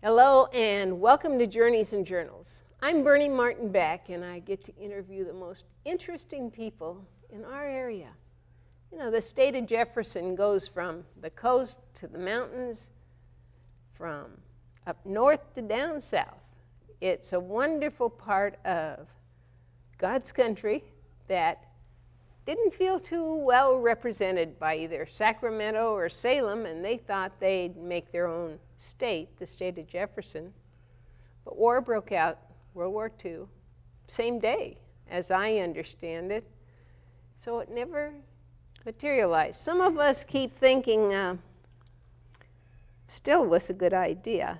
Hello and welcome to Journeys and Journals. I'm Bernie Martin Beck and I get to interview the most interesting people in our area. You know, the state of Jefferson goes from the coast to the mountains, from up north to down south. It's a wonderful part of God's country that didn't feel too well represented by either Sacramento or Salem, and they thought they'd make their own state, the state of Jefferson. But war broke out, World War II, same day, as I understand it. So it never materialized. Some of us keep thinking still was a good idea,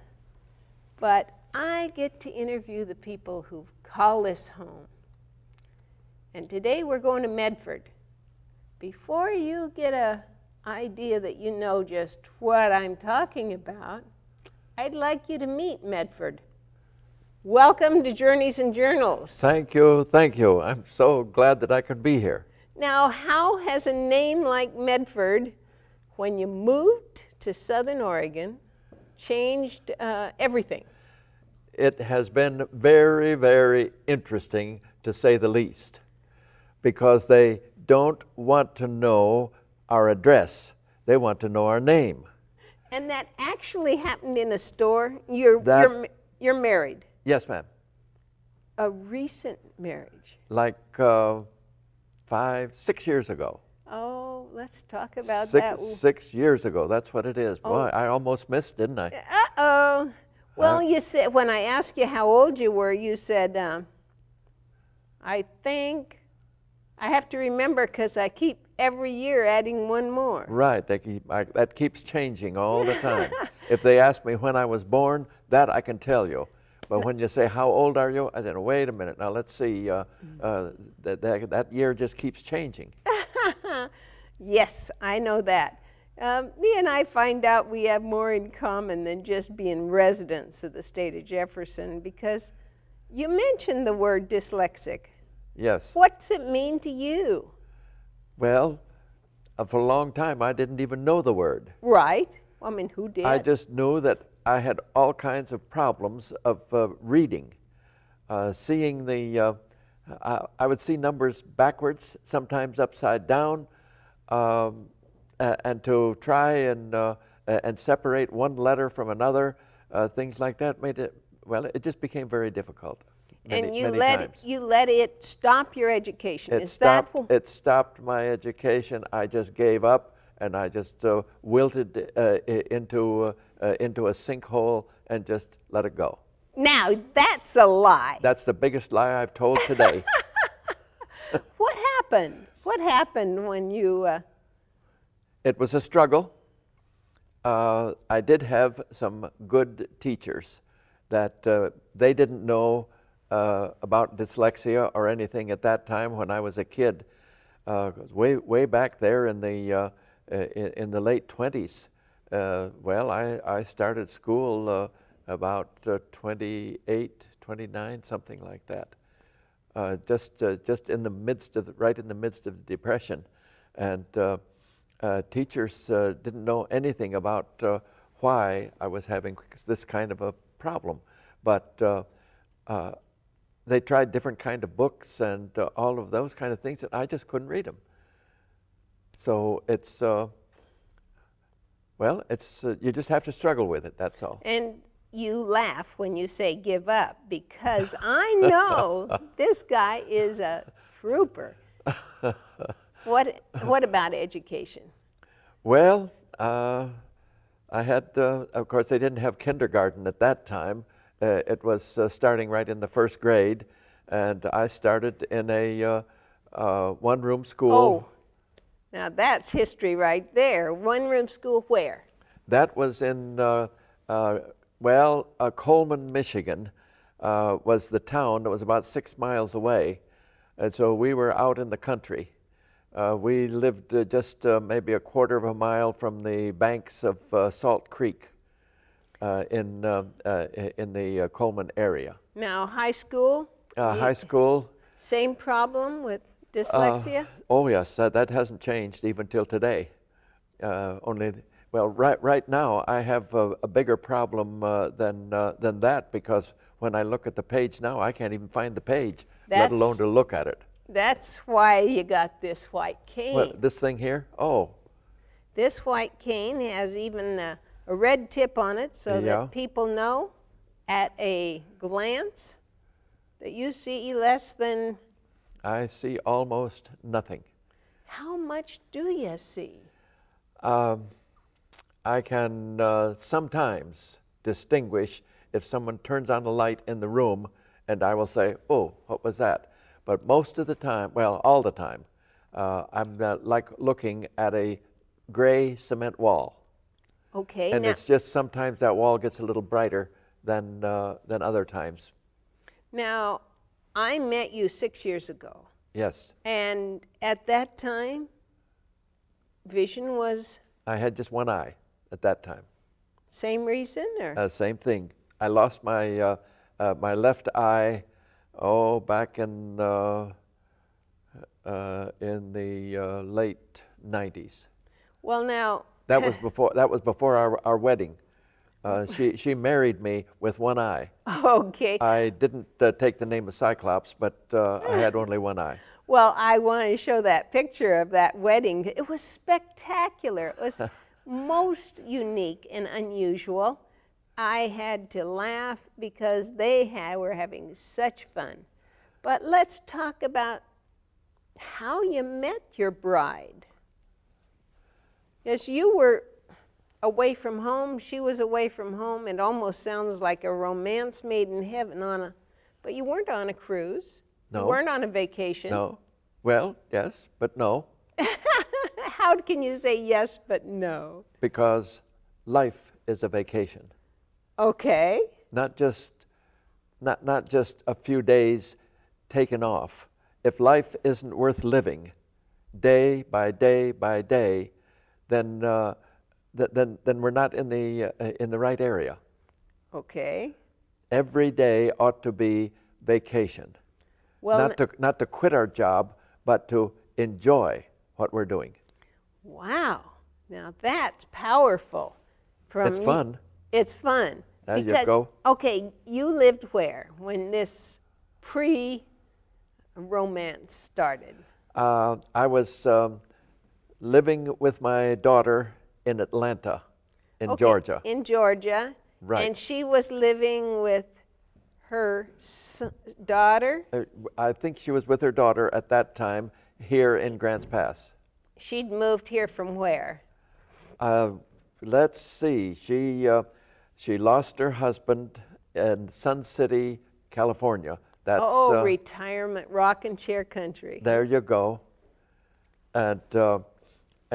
but I get to interview the people who call this home. And today we're going to Medford. Before you get an idea that you know just what I'm talking about, I'd like you to meet Medford. Welcome to Journeys and Journals. Thank you, thank you. I'm so glad that I could be here. Now, how has a name like Medford, when you moved to Southern Oregon, changed everything? It has been very, very interesting, to say the least, because they don't want to know our address. They want to know our name. And that actually happened in a store? You're married? Yes, ma'am. A recent marriage? Like 6 years ago. Oh, let's talk about that. 6 years ago, that's what it is. Oh. Boy, I almost missed, didn't I? Uh-oh. Well, you said, when I asked you how old you were, you said, I think, I have to remember because I keep every year adding one more. Right, that keeps changing all the time. If they ask me when I was born, that I can tell you. But when you say, how old are you? I said, wait a minute, now let's see, that year just keeps changing. Yes, I know that. Me and I find out we have more in common than just being residents of the state of Jefferson, because you mentioned the word dyslexic. Yes. What's it mean to you? Well, for a long time I didn't even know the word. Right. I mean, who did? I just knew that I had all kinds of problems of reading. Seeing I would see numbers backwards, sometimes upside down, and to try and separate one letter from another, things like that made it, well, it just became very difficult. And you let it stop your education. It stopped my education. I just gave up, and I just wilted into a sinkhole and just let it go. Now that's a lie. That's the biggest lie I've told today. What happened? What happened when you? It was a struggle. I did have some good teachers that they didn't know about dyslexia or anything at that time when I was a kid. Way back there in the late 20s. Well, I started school about 28, 29, something like that. Just in the midst of right in the midst of the Depression, and teachers didn't know anything about why I was having this kind of a problem, but they tried different kind of books and all of those kind of things, and I just couldn't read them. So it's, well, it's you just have to struggle with it, that's all. And you laugh when you say give up, because I know this guy is a trooper. What about education? Well, I had, of course, they didn't have kindergarten at that time. It was starting right in the first grade, and I started in a one-room school. Oh, now that's history right there. One-room school where? That was in, Coleman, Michigan was the town that was about 6 miles away, and so we were out in the country. We lived just maybe a quarter of a mile from the banks of Salt Creek. In the Coleman area. Now, high school? High school. Same problem with dyslexia? Oh yes, that hasn't changed even till today. Only Well, right now I have a bigger problem than that, because when I look at the page now, I can't even find the page, let alone to look at it. That's why you got this white cane. What, this thing here? Oh. This white cane has even a red tip on it, so Yeah. that people know at a glance that you see less than... I see almost nothing. How much do you see? I can sometimes distinguish if someone turns on a light in the room, and I will say, oh, what was that? But most of the time, well, all the time, I'm like looking at a gray cement wall. Okay. And now, it's just sometimes that wall gets a little brighter than other times. Now, I met you 6 years ago. Yes. And at that time, vision was I had just one eye at that time. same reason, or? Same thing. I lost my my left eye, back in the late 90s. Well, now... That was before our wedding. She married me with one eye. Okay. I didn't take the name of Cyclops, but I had only one eye. Well, I want to show that picture of that wedding. It was spectacular. It was most unique and unusual. I had to laugh because were having such fun. But let's talk about how you met your bride. Yes, you were away from home, she was away from home. It almost sounds like a romance made in heaven but you weren't on a cruise. No. You weren't on a vacation. No. Well, yes, but no. How can you say yes but no? Because life is a vacation. Okay. Not just a few days taken off. If life isn't worth living, day by day by day, then we're not in the right area. Okay. Every day ought to be vacation. Well, Not to quit our job, but to enjoy what we're doing. wow. Now that's powerful. It's fun. It's fun. There you go. Okay, you lived where when this pre-romance started? I was living with my daughter in Atlanta, in Georgia. In Georgia. Right. And she was living with her daughter? I think she was with her daughter at that time here in Grants Pass. She'd moved here from where? Let's see. She lost her husband in Sun City, California. That's retirement rocking chair country. There you go. And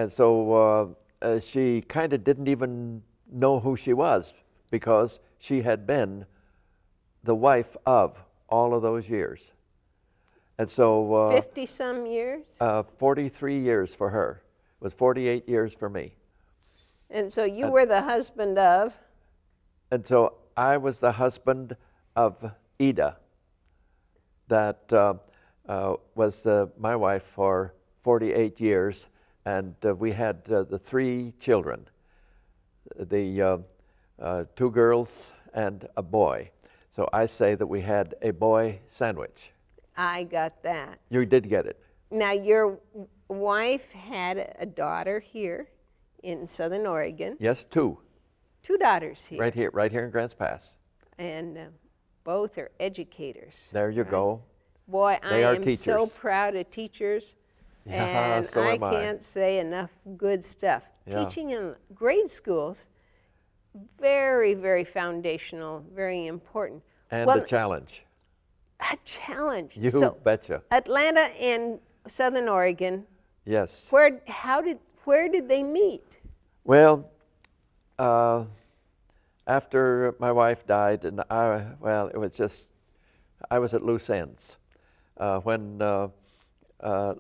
so she kind of didn't even know who she was, because she had been the wife of all of those years. And so 50-some years? 43 years for her. It was 48 years for me. And so you were the husband of? And so I was the husband of Ida, that was my wife for 48 years, and we had the 3 children, the 2 girls and a boy. So I say that we had a boy sandwich. I got that. You did get it. Now, your wife had a daughter here in Southern Oregon. Yes, 2. 2 daughters here. Right here in Grants Pass. And both are educators. There you go. Boy, They I are am teachers. so proud of teachers. Yeah, And so I am I. can't say enough good stuff. Yeah. Teaching in grade schools, very, very foundational, very important. And a challenge. A challenge. You So, betcha. Atlanta and Southern Oregon, Yes. where did they meet? Well, after my wife died, and I was at loose ends. When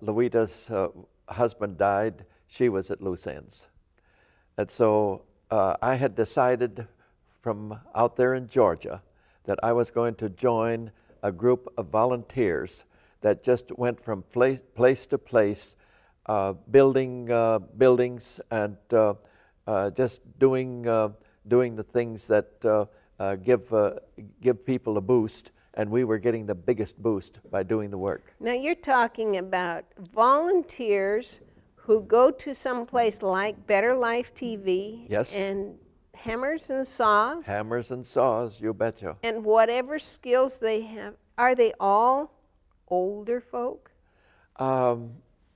Louita's husband died, she was at loose ends. And so I had decided from out there in Georgia that I was going to join a group of volunteers that just went from place to place, building buildings and just doing the things that give people a boost, and we were getting the biggest boost by doing the work. Now you're talking about volunteers who go to some place like Better Life TV. Yes. And hammers and saws. Hammers and saws, you betcha. And whatever skills they have. Are they all older folk?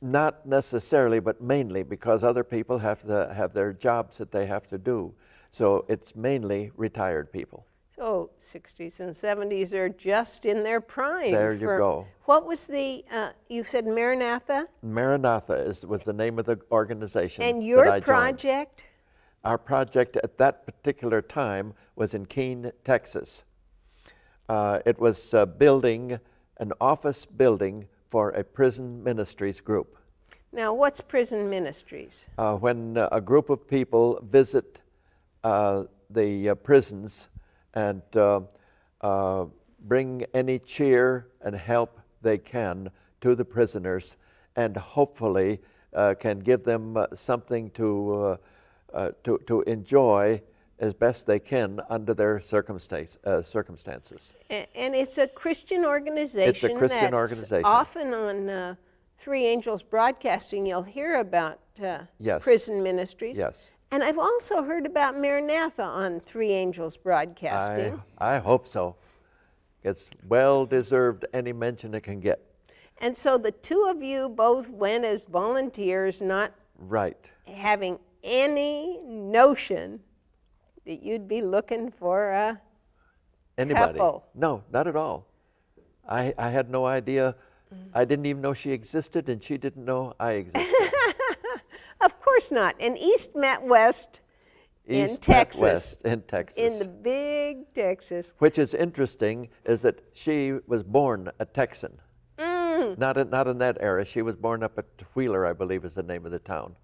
Not necessarily, but mainly because other people have their jobs that they have to do. So it's mainly retired people. So 60s and 70s are just in their prime. There you go. What was the, you said Maranatha? Maranatha was the name of the organization. And that your I joined. project? Our project at that particular time was in Keene, Texas. It was building an office building for a prison ministries group. Now, what's prison ministries? When a group of people visit the prisons and bring any cheer and help they can to the prisoners, and hopefully can give them something to enjoy as best they can under their circumstances. And it's a Christian organization. It's a Christian that's organization. Often on Three Angels Broadcasting, you'll hear about Yes. prison ministries. Yes. And I've also heard about Maranatha on Three Angels Broadcasting. I hope so. It's well deserved any mention it can get. And so the two of you both went as volunteers, not Right. having any notion that you'd be looking for a Anybody? couple. No, not at all. I had no idea. I didn't even know she existed, and she didn't know I existed. Of course not. And East met West in East met Texas. West in Texas. In the big Texas. Which is interesting is that she was born a Texan. Not in that era. She was born up at Wheeler, I believe is the name of the town.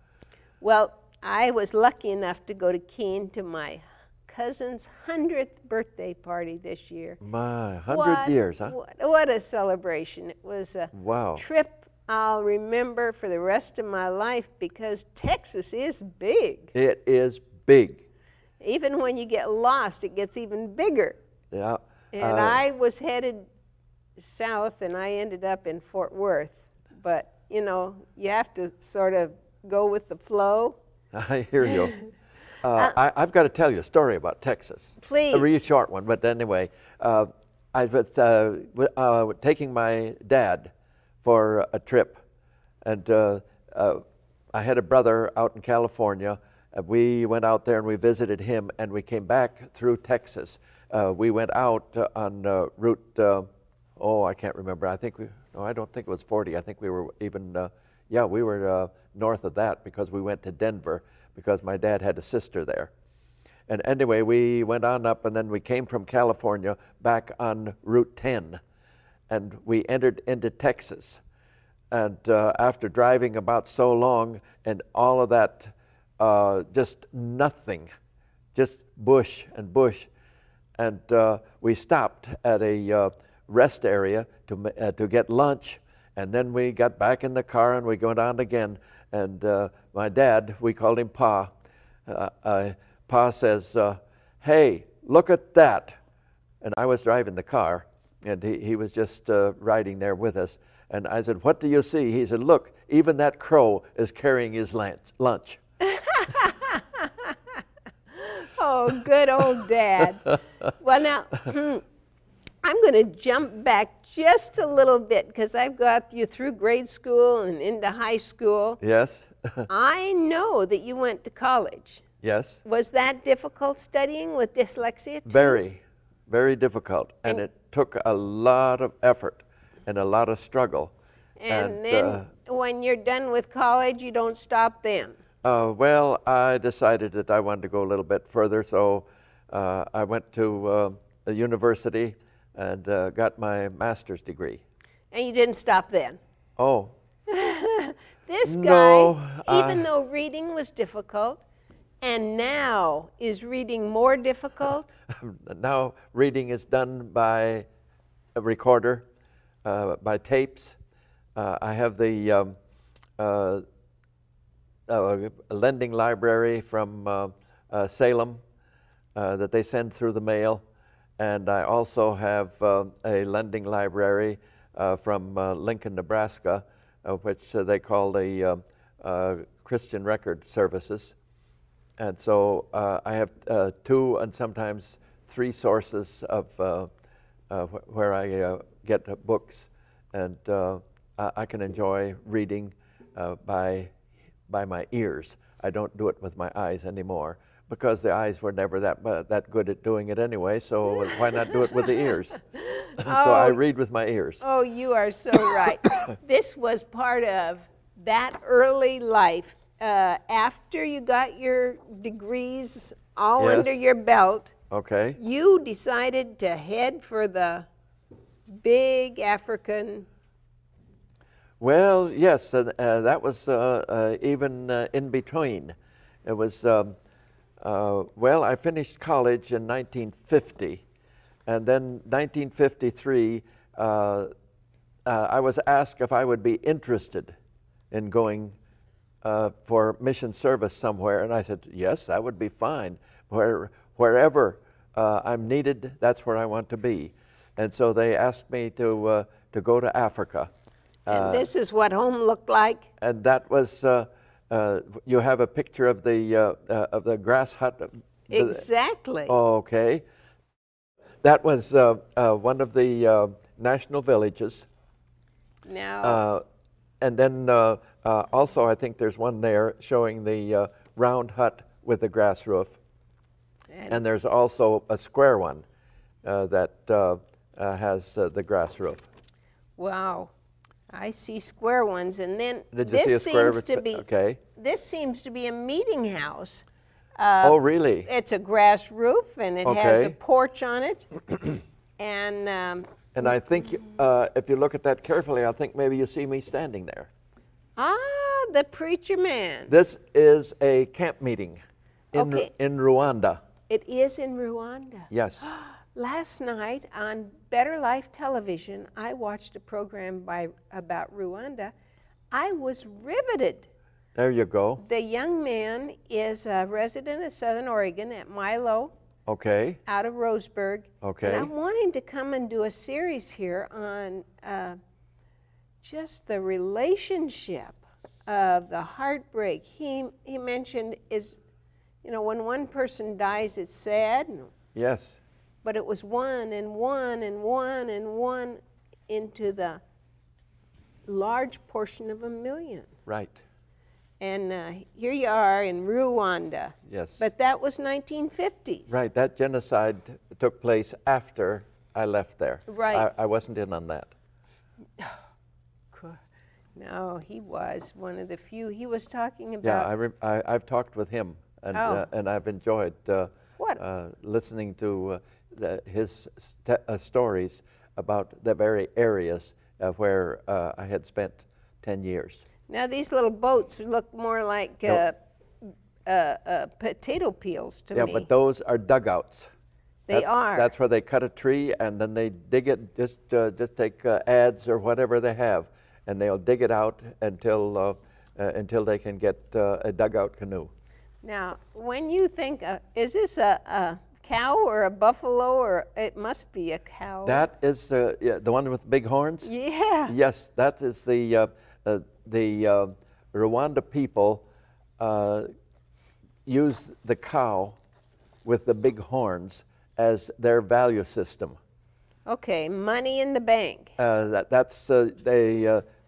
Well, I was lucky enough to go to Keene to my cousin's 100th birthday party this year. My, 100 years, huh? What a celebration. It was a Wow. trip I'll remember for the rest of my life because Texas is big. It is big. Even when you get lost, it gets even bigger. Yeah. And I was headed south and I ended up in Fort Worth. But, you know, you have to sort of go with the flow. I hear you. I've got to tell you a story about Texas. Please. A really short one, but anyway. I was taking my dad for a trip, and I had a brother out in California. We went out there and we visited him, and we came back through Texas. We went out on Route, I can't remember. I don't think it was 40. I think we were even, we were north of that because we went to Denver because my dad had a sister there. And anyway, we went on up, and then we came from California back on Route 10, and we entered into Texas. And after driving about so long and all of that, just nothing, just bush and bush. And we stopped at a rest area to get lunch, and then we got back in the car and we went on again. And my dad, we called him Pa. Pa says, "Hey, look at that." And I was driving the car, and he was just riding there with us. And I said, "What do you see?" He said, "Look, even that crow is carrying his lunch." Oh, good old Dad. Well, now, I'm going to jump back just a little bit because I've got you through grade school and into high school. Yes. I know that you went to college. Yes. Was that difficult studying with dyslexia too? Very, very difficult. And it took a lot of effort and a lot of struggle. And then when you're done with college, you don't stop then? Well, I decided that I wanted to go a little bit further, so I went to a university and got my master's degree. And you didn't stop then? Oh. This guy, No, even though reading was difficult, and now is reading more difficult? Now reading is done by a recorder, by tapes. I have the a lending library from Salem that they send through the mail. And I also have a lending library from Lincoln, Nebraska, which they call the Christian Record Services. And so I have 2 and sometimes 3 sources of where I get books, and I can enjoy reading by my ears. I don't do it with my eyes anymore, because the eyes were never that good at doing it anyway, so why not do it with the ears? So I read with my ears. Oh, you are so right. This was part of that early life. After you got your degrees all Yes. under your belt, Okay. you decided to head for the big African. Well, yes, that was even in between. It was, well, I finished college in 1950, and then 1953, I was asked if I would be interested in going for mission service somewhere, and I said, yes, that would be fine. Wherever I'm needed, that's where I want to be. And so they asked me to go to Africa. And this is what home looked like? And that was, you have a picture of the grass hut? Exactly. Okay. That was one of the national villages. Now, And then also I think there's one there showing the round hut with the grass roof. And there's also a square one that has the grass roof. wow, I see square ones, and then Did you see a square? Okay. This seems to be a meeting house. Oh, really? It's a grass roof, and it has a Okay. porch on it. And I think if you look at that carefully, I think maybe you see me standing there. the preacher man. This is a camp meeting Okay. in Rwanda. It is in Rwanda. Yes. Last night on Better Life Television, I watched a program about Rwanda. I was riveted. There you go. The young man is a resident of Southern Oregon at Milo, Okay. out of Roseburg. Okay. And I want him to come and do a series here on just the relationship of the heartbreak. He mentioned when one person dies, it's sad, Yes. but it was one and one and one and one into the large portion of 1 million. Right. And here you are in Rwanda. Yes. But that was 1950s. Right. That genocide took place after I left there. Right. I wasn't in on that. No, he was one of the few. He was talking about. Yeah, I've talked with him, and and I've enjoyed listening to his stories about the very areas where I had spent 10 years. Now these little boats look more like potato peels to me. Yeah, but those are dugouts. They are. That's where they cut a tree and then they dig it. Just take adze or whatever they have, and they'll dig it out until they can get a dugout canoe. Now, when you think, is this a cow or a buffalo, or it must be a cow? That is the one with big horns. Yeah. Yes, that is the Rwanda people use the cow with the big horns as their value system. Okay, money in the bank.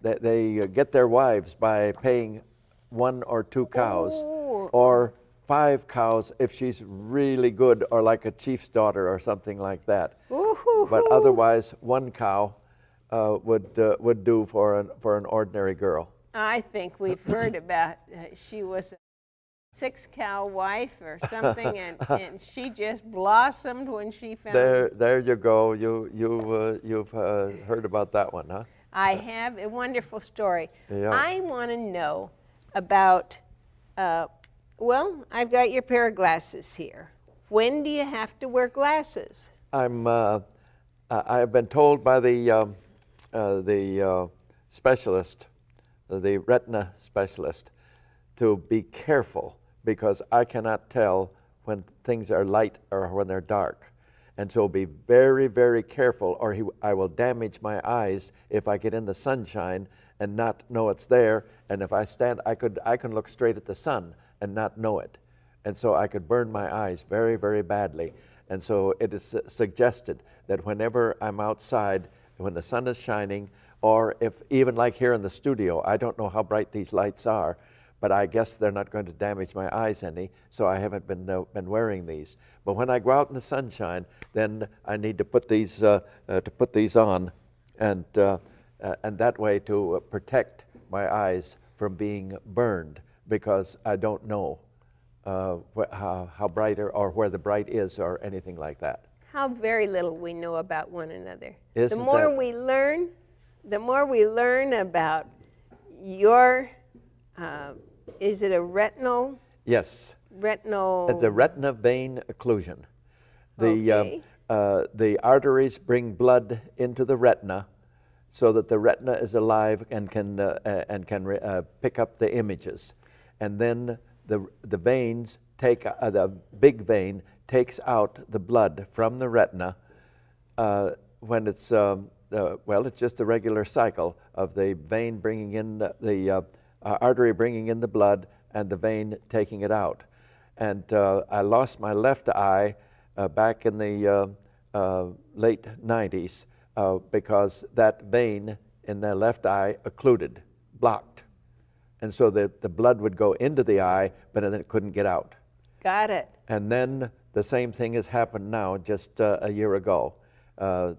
They get their wives by paying 1 or 2 cows, Oh. or 5 cows if she's really good, or like a chief's daughter or something like that. Ooh-hoo-hoo. But otherwise, 1 cow would do for an ordinary girl. I think we've heard about she was a 6-cow wife or something, and she just blossomed when she found. There you go. You've heard about that one, huh? I have a wonderful story. Yeah. I want to know about. Well, I've got your pair of glasses here. When do you have to wear glasses? I've been told by the specialist, the retina specialist, to be careful because I cannot tell when things are light or when they're dark. And so be very, very careful, or I will damage my eyes if I get in the sunshine and not know it's there. And if I stand, I can look straight at the sun and not know it. And so I could burn my eyes very, very badly. And so it is suggested that whenever I'm outside, when the sun is shining, or if even like here in the studio, I don't know how bright these lights are, but I guess they're not going to damage my eyes any, so I haven't been wearing these. But when I go out in the sunshine, then I need to put these on, and that way to protect my eyes from being burned, because I don't know how bright or where the bright is or anything like that. How very little we know about one another. Isn't the more that- we learn about your, is it a retinal? Yes. Retinal. It's a retina vein occlusion. Okay. The arteries bring blood into the retina, so that the retina is alive and can pick up the images, and then the veins take the big vein takes out the blood from the retina when it's it's just a regular cycle of the vein bringing in the artery bringing in the blood and the vein taking it out. And I lost my left eye back in the late 90s because that vein in the left eye occluded, blocked. And so the blood would go into the eye, but then it couldn't get out. Got it. And then the same thing has happened now, just a year ago. I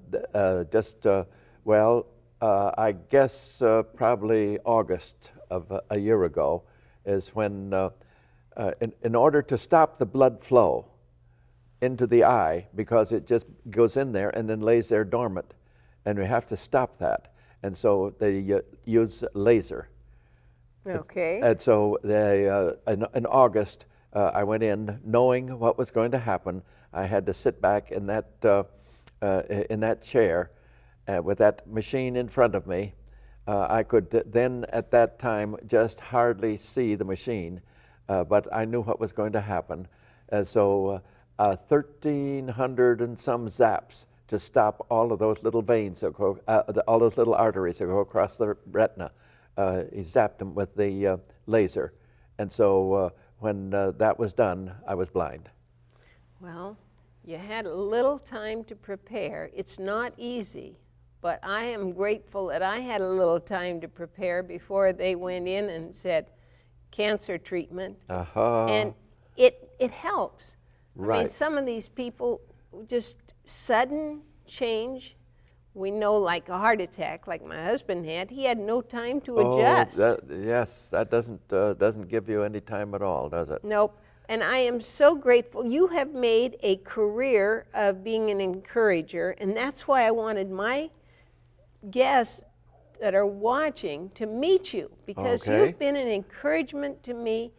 guess probably August of a year ago is when, in order to stop the blood flow into the eye, because it just goes in there and then lays there dormant, and we have to stop that. And so they use laser. Okay. And so in August, I went in knowing what was going to happen. I had to sit back in that chair with that machine in front of me. I could then at that time just hardly see the machine, but I knew what was going to happen. So 1,300 and some zaps to stop all of those little veins, all those little arteries that go across the retina. He zapped them with the laser. And so when that was done, I was blind. Well, you had a little time to prepare. It's not easy, but I am grateful that I had a little time to prepare before they went in and said cancer treatment. And it helps. Right. I mean, some of these people, just sudden change. We know, like a heart attack, like my husband had, he had no time to adjust. That doesn't give you any time at all, does it? Nope. And I am so grateful. You have made a career of being an encourager, and that's why I wanted my guests that are watching to meet you, because Okay. you've been an encouragement to me,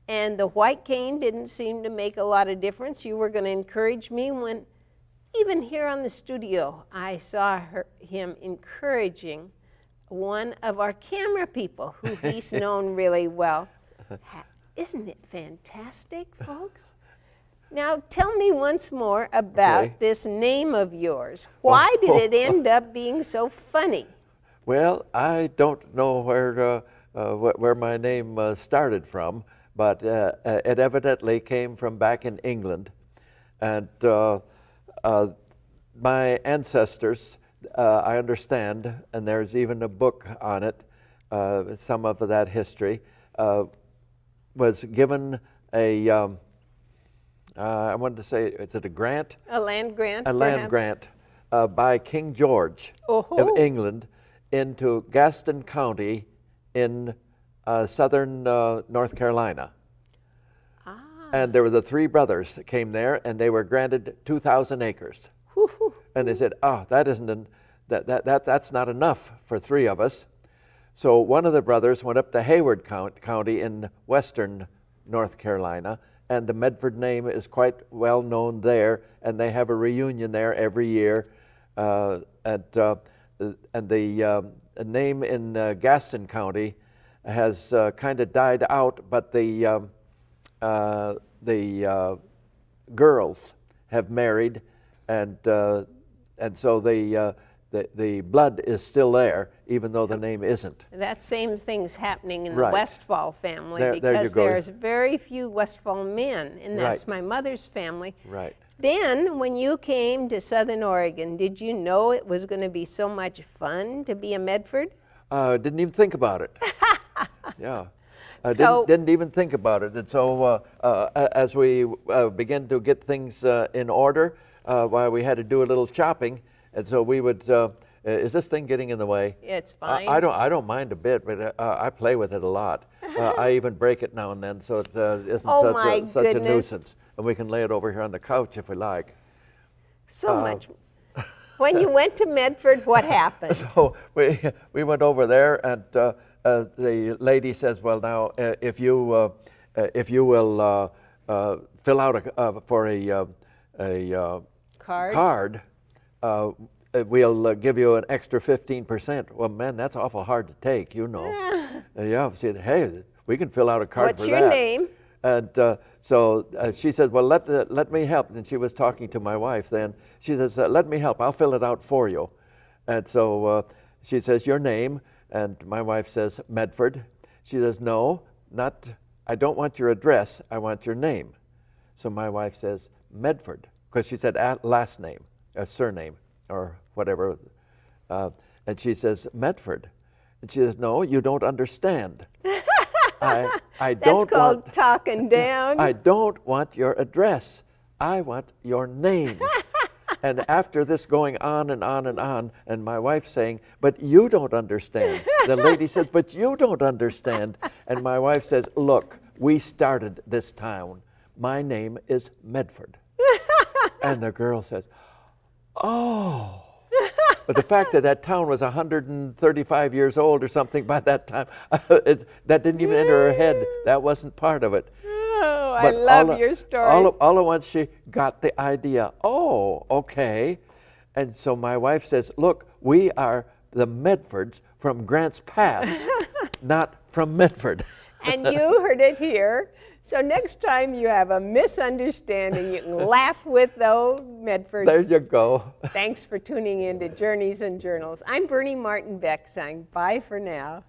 and the white cane didn't seem to make a lot of difference. You were going to encourage me when, even here on the studio, I saw him encouraging one of our camera people who he's known really well. Isn't it fantastic, folks? Now, tell me once more about this name of yours. Why did it end up being so funny? Well, I don't know where my name started from, but it evidently came from back in England. And my ancestors, I understand, and there's even a book on it, some of that history, was given a, I wanted to say, is it a grant? A land grant? A land grant by King George of England into Gaston County in southern North Carolina. And there were the three brothers that came there, and they were granted 2,000 acres. Woo-hoo. And they said, that's not enough for three of us. So one of the brothers went up to Hayward County in western North Carolina, and the Medford name is quite well known there, and they have a reunion there every year. And the name in Gaston County has kind of died out, but the girls have married, and so the blood is still there, even though the name isn't. That same thing's happening in Right. the Westfall family, There you because go. there's very few Westfall men, and that's Right. my mother's family. Right. Then, when you came to Southern Oregon, did you know it was going to be so much fun to be a Medford? Didn't even think about it. Yeah. So- didn't even think about it. And so as we began to get things in order, while we had to do a little shopping, and so we would, is this thing getting in the way? It's fine. I don't mind a bit, but I play with it a lot. I even break it now and then, so it isn't Oh, my such a goodness. nuisance. And we can lay it over here on the couch if we like. So much. When you went to Medford, what happened? So we went over there, and the lady says, "Well, now if you will fill out for a Card? we'll give you an extra 15%." Well, man, that's awful hard to take, you know. Yeah. She said, "Hey, we can fill out a card What's for your that." name? And so she said, "Well, let me help." And she was talking to my wife then. She says, "Let me help. I'll fill it out for you." And so she says, "Your name?" And my wife says, "Medford." She says, "No, not. I don't want your address. I want your name." So my wife says, "Medford," because she said last name, a surname, or whatever. And she says, "Medford." And she says, "No, you don't understand. I That's don't called want, talking down. I don't want your address. I want your name." And after this going on and on and on, and my wife saying, "But you don't understand." The lady says, "But you don't understand." And my wife says, "Look, we started this town. My name is Medford." And the girl says, "Oh." But the fact that that town was 135 years old or something by that time, that didn't even enter her head. That wasn't part of it. Oh, I But love your story. all at once she got the idea. Oh, okay. And so my wife says, "Look, we are the Medfords from Grants Pass, not from Medford." And you heard it here. So next time you have a misunderstanding, you can laugh with those Medfords. There you go. Thanks for tuning in to Journeys and Journals. I'm Bernie Martin Beck saying bye for now.